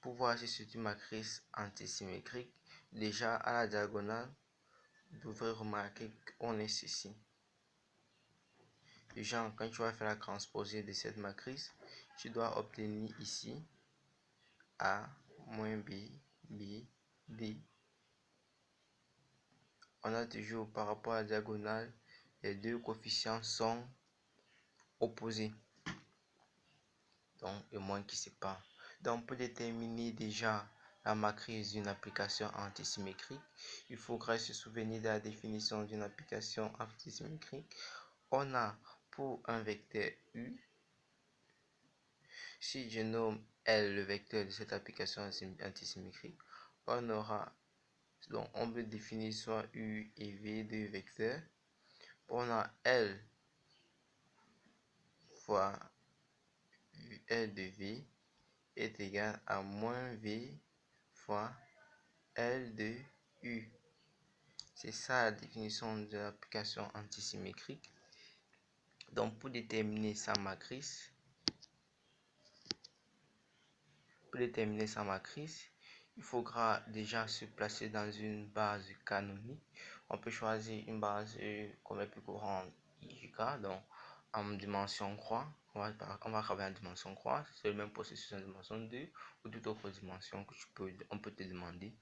Pour voir si c'est une matrice antisymétrique, déjà à la diagonale, vous devrez remarquer qu'on est ceci. Déjà, quand tu vas faire la transposée de cette matrice, tu dois obtenir ici A moins B, B, D. On a toujours par rapport à la diagonale, les deux coefficients sont opposés. Donc, le moins qui sépare. Donc, pour déterminer déjà la matrice d'une application antisymétrique, il faudra se souvenir de la définition d'une application antisymétrique. On a pour un vecteur U, si je nomme L le vecteur de cette application antisymétrique, on aura, donc on peut définir soit U et V de vecteurs. On a L fois L de V est égal à moins V fois L de U. C'est ça la définition de l'application antisymétrique. Donc pour déterminer sa matrice, il faudra déjà se placer dans une base canonique. On peut choisir une base comme la plus courante IJK, donc en dimension croix. On va travailler en dimension croix. C'est le même processus en dimension 2 ou toute autre dimension que on peut te demander.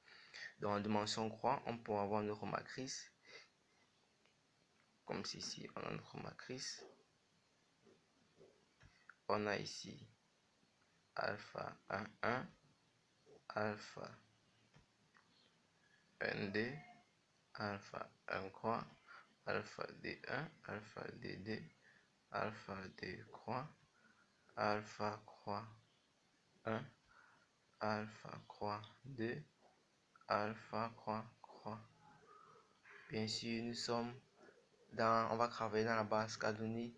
Donc en dimension croix, on peut avoir notre matrice comme ceci. On a notre matrice. On a ici alpha 1, 1, alpha 1, 2, alpha 1 croix, alpha D1, alpha D2, alpha D croix, alpha croix 1, alpha croix 2, alpha croix. Bien sûr, on va travailler dans la base canonique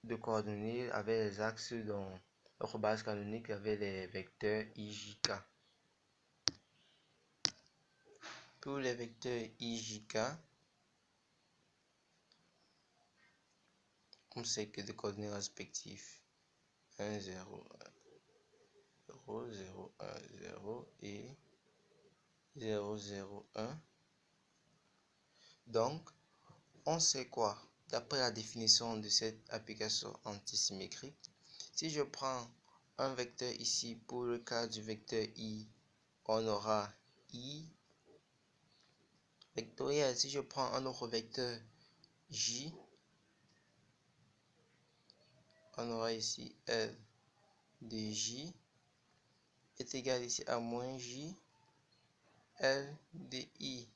de coordonnées avec les axes dans notre base canonique avec les vecteurs IJK. Pour les vecteurs IJK, on sait que les coordonnées respectives 1, 0, 0, 0, 1, 0 et 0, 0, 1. Donc, on sait quoi? D'après la définition de cette application antisymétrique, si je prends un vecteur ici, pour le cas du vecteur I, on aura I vectoriel. Si je prends un autre vecteur J, on aura ici L de J est égal ici à moins J L de I.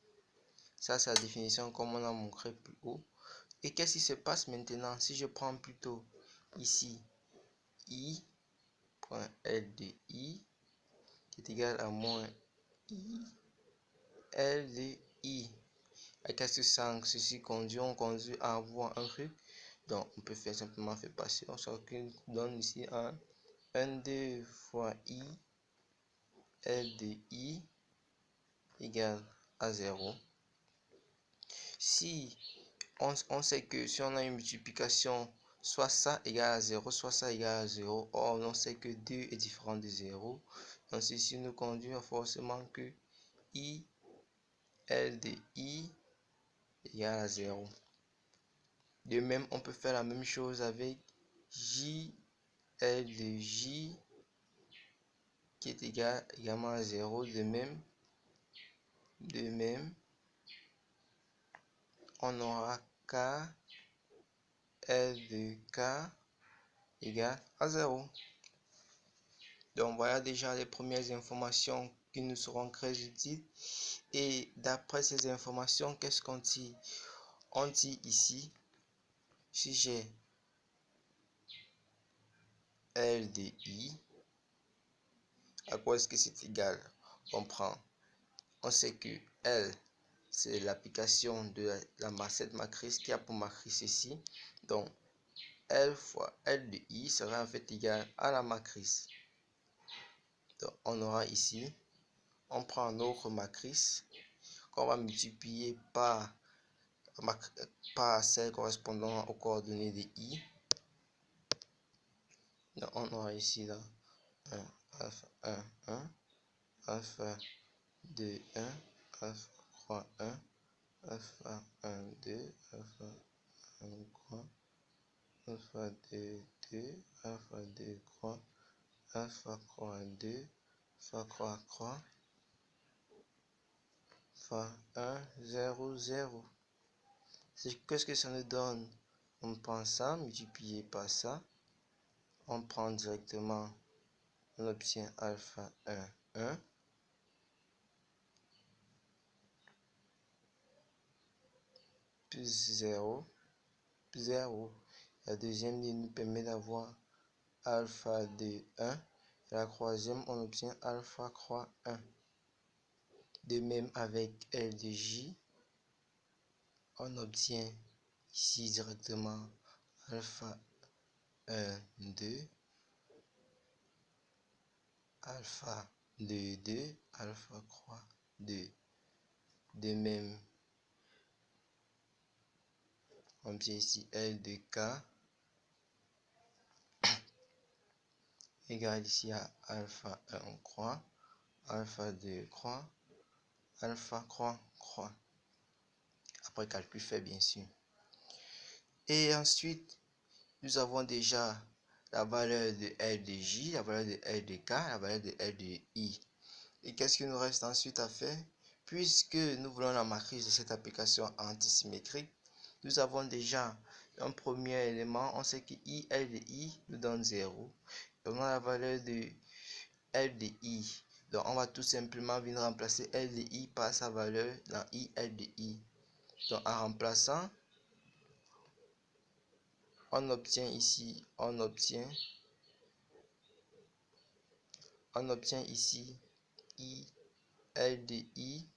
Ça, c'est la définition comme on a montré plus haut. Et qu'est-ce qui se passe maintenant si je prends plutôt ici I point L de I qui est égal à moins I L de I. Et qu'est-ce que ceci conduit? On conduit à avoir un truc. Donc, on peut simplement faire passer. On sort qu'il donne ici un 2 fois I L de I égale à 0. Si on sait que si on a une multiplication, soit ça égale à 0, soit ça égale à 0. Or, on sait que 2 est différent de 0. Donc, ceci nous conduit forcément que I L de I égale à 0. De même, on peut faire la même chose avec J L de J qui est égal également à 0. De même, on aura K L de K égale à 0. Donc voilà déjà les premières informations qui nous seront très utiles. Et d'après ces informations, qu'est-ce qu'on dit? On dit ici, si j'ai L de I, à quoi est-ce que c'est égal? On sait que L, c'est l'application de cette matrice qui a pour matrice ici. Donc, L fois L de I sera en fait égal à la matrice. Donc, on aura ici, on prend notre matrice qu'on va multiplier par celle correspondant aux coordonnées de I. Donc, on aura ici là 1, alpha 1, 1, alpha 2, 1, alpha 3, 1, alpha 1, 2, alpha 1, 3, alpha 2, 2, alpha 2, 3, alpha 3, 2, alpha 3, 3, alpha 1, 0, 0. Qu'est-ce que ça nous donne? On prend ça, multiplié par ça. On prend directement, on obtient alpha 1, 1. Plus 0, 0. La deuxième ligne nous permet d'avoir alpha 2, 1. Et la troisième, on obtient alpha 3, 1. De même avec L de J, on obtient ici directement alpha 1, 2, alpha 2, 2, alpha 3, 2. De même, on obtient ici L de K égale ici à alpha 1 croix, alpha 2 croix, alpha croix, croix. Après calcul fait bien sûr. Et ensuite, nous avons déjà la valeur de L de J, la valeur de L de K, la valeur de L de I. Et qu'est-ce qu'il nous reste ensuite à faire? Puisque nous voulons la matrice de cette application antisymétrique, nous avons déjà un premier élément. On sait que I, L de I nous donne 0. Et on a la valeur de L de I. Donc on va tout simplement venir remplacer L de I par sa valeur dans I, L de I. Donc en remplaçant, on obtient ici, on obtient ici I, L de I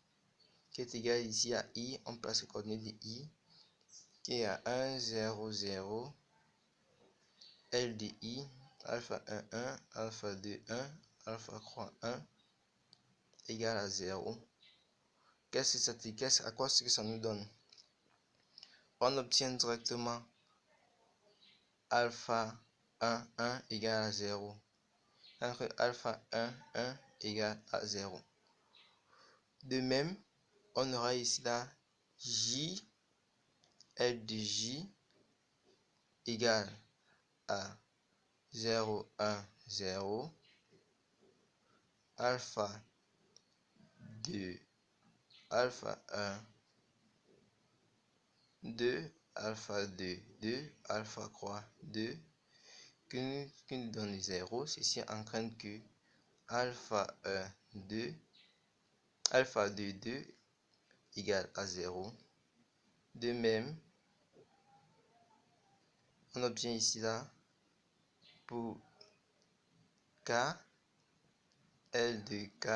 qui est égal ici à I, on place le coordonnée de I qui est à 1, 0, 0, L de I, alpha 1, 1, alpha 2, 1, alpha 3, 1 égale à 0. À quoi est-ce que ça nous donne? On obtient directement alpha 1, 1 égale à 0. Alpha 1, 1 égale à 0. De même, on aura ici là J, L de J égale à 0, 1, 0, alpha 2, alpha 1, 2, alpha 2, 2, alpha 3, 2, qui nous donne 0. Ceci entraîne que alpha 1, 2, alpha 2, 2 égale à 0. De même, on obtient ici là pour K, L de K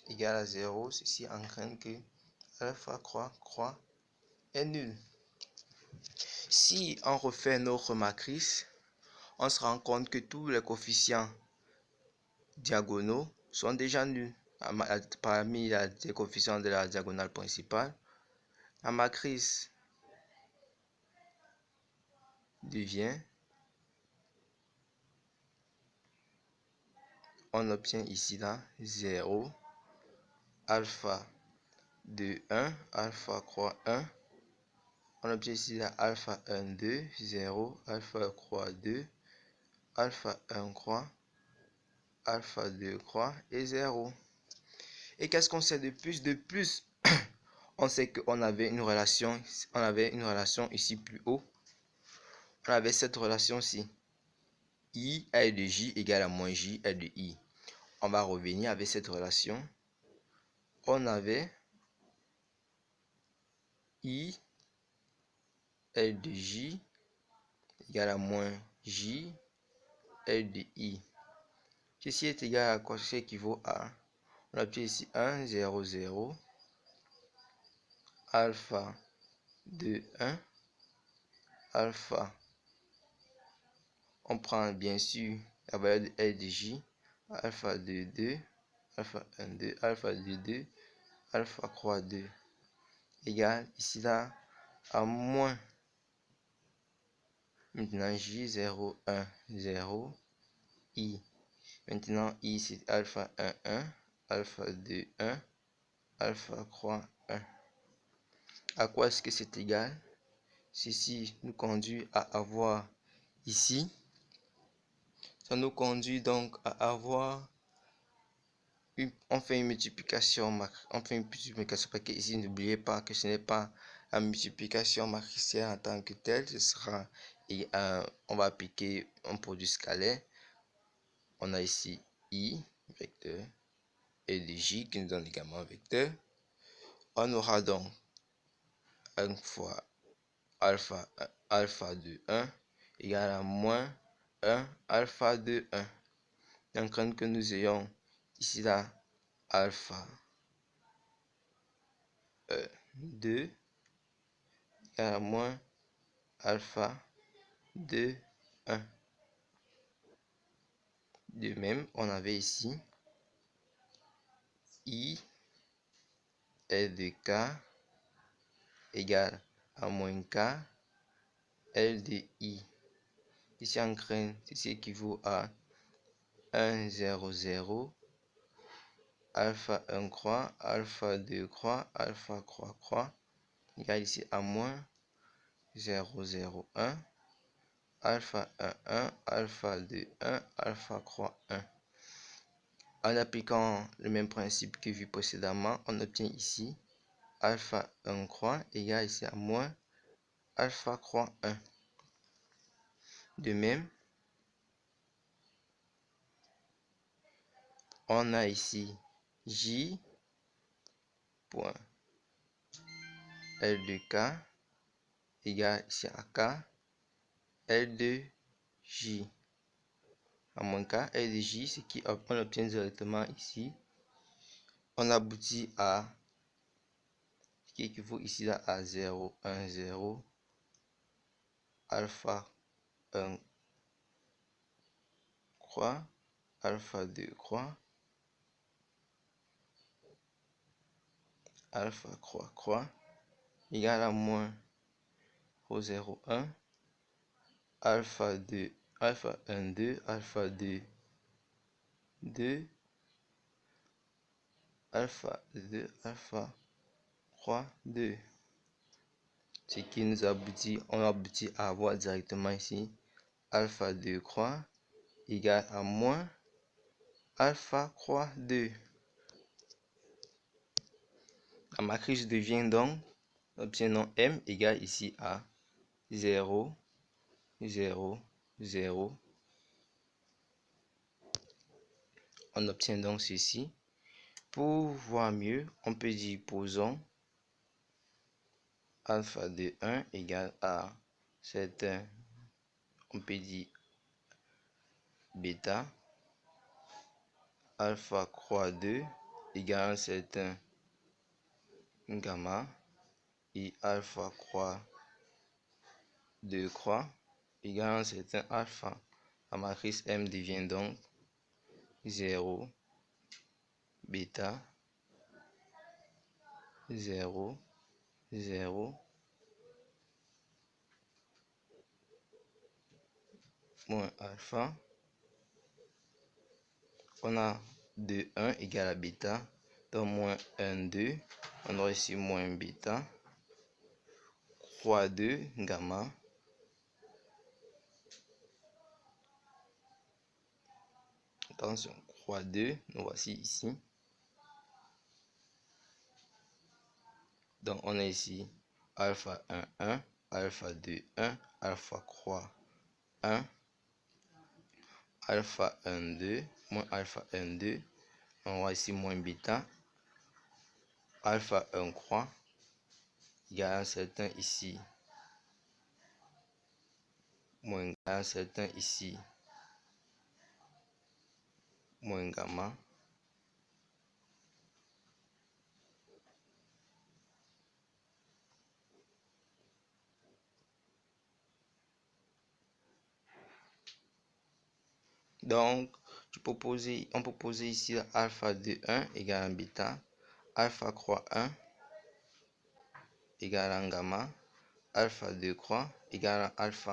égale à 0. Ceci entraîne que alpha croix est nul. Si on refait notre matrice, on se rend compte que tous les coefficients diagonaux sont déjà nuls. Parmi les coefficients de la diagonale principale, la matrice devient, on obtient ici là 0, alpha 2, 1, alpha croix 1, on obtient ici là alpha 1, 2, 0, alpha croix 2, alpha 1 croix, alpha 2 croix et 0. Et qu'est-ce qu'on sait de plus? De plus, on sait qu'on avait une relation, ici plus haut. On avait cette relation-ci. I, L de J égale à moins J, L de I. On va revenir avec cette relation. On avait I, L de J égale à moins J, L de I. Ceci est égal à quoi? Ceci équivaut à, on obtient ici 1, 0, 0, alpha 2, 1, alpha. On prend bien sûr la valeur de L de J, alpha 2, 2, alpha 1, 2, alpha 2, 2, alpha croix 2 égale ici là à moins, maintenant J 0, 1, 0, I Maintenant, I c'est alpha 1, 1, alpha 2, 1, alpha croix 1. À quoi est-ce que c'est égal? Ceci nous conduit à avoir ici. Ça nous conduit donc à avoir on fait une multiplication parce que ici n'oubliez pas que ce n'est pas la multiplication matricielle en tant que telle, ce sera on va appliquer un produit scalaire. On a ici I vecteur et de J qui nous donne également un vecteur. On aura donc 1 fois alpha de 1 égale à moins 1 alpha de 1. Donc quand que nous ayons ici là alpha 2 égale à moins alpha de 1. De même, on avait ici I L de K égale à moins K L de I. Ici en grain, ceci équivaut à 1, 0, 0, alpha 1 croix, alpha 2 croix, alpha croix croix, égale ici à moins 0, 0, 1, alpha 1, 1, alpha 2, 1, alpha croix 1. En appliquant le même principe que vu précédemment, on obtient ici alpha 1 croix égale ici à moins alpha croix 1. De même, on a ici J point L de K égale ici à K L de J. À moins K L de J, ce qui on obtient directement ici. On aboutit à ce qui équivaut ici là à 0, 1, 0, alpha 1 croix, alpha 2 croix, alpha croix croix, égale à moins 0, 1, alpha 2, alpha 1, 2, alpha 2, 2, alpha 2, alpha croix 2. Ce qui nous aboutit, on aboutit à avoir directement ici alpha 2 croix égale à moins alpha croix 2. La matrice devient donc, obtenons M égale ici à 0, 0, 0. On obtient donc ceci. Pour voir mieux, on peut dire posons alpha de 1 égale à certain, on peut dire bêta, alpha croix 2 égale à un certain gamma et alpha croix 2 croix égale à un certain alpha. La matrice M devient donc 0, bêta, 0, 0, moins alpha. On a 2, 1 égale à bêta. Donc moins 1, 2. On aura ici moins bêta. Croix 2, gamma. Attention, croix 2, nous voici ici. Donc on a ici alpha 1, 1, alpha 2, 1, alpha croix 1, alpha 1, 2, moins alpha 1, 2. On voit ici moins bêta, alpha 1 croix, il y a un certain ici, moins un certain ici, moins gamma. Donc, on peut poser ici alpha de 1 égale à bêta, alpha croix 1 égale à gamma, alpha 2 croix égale à alpha.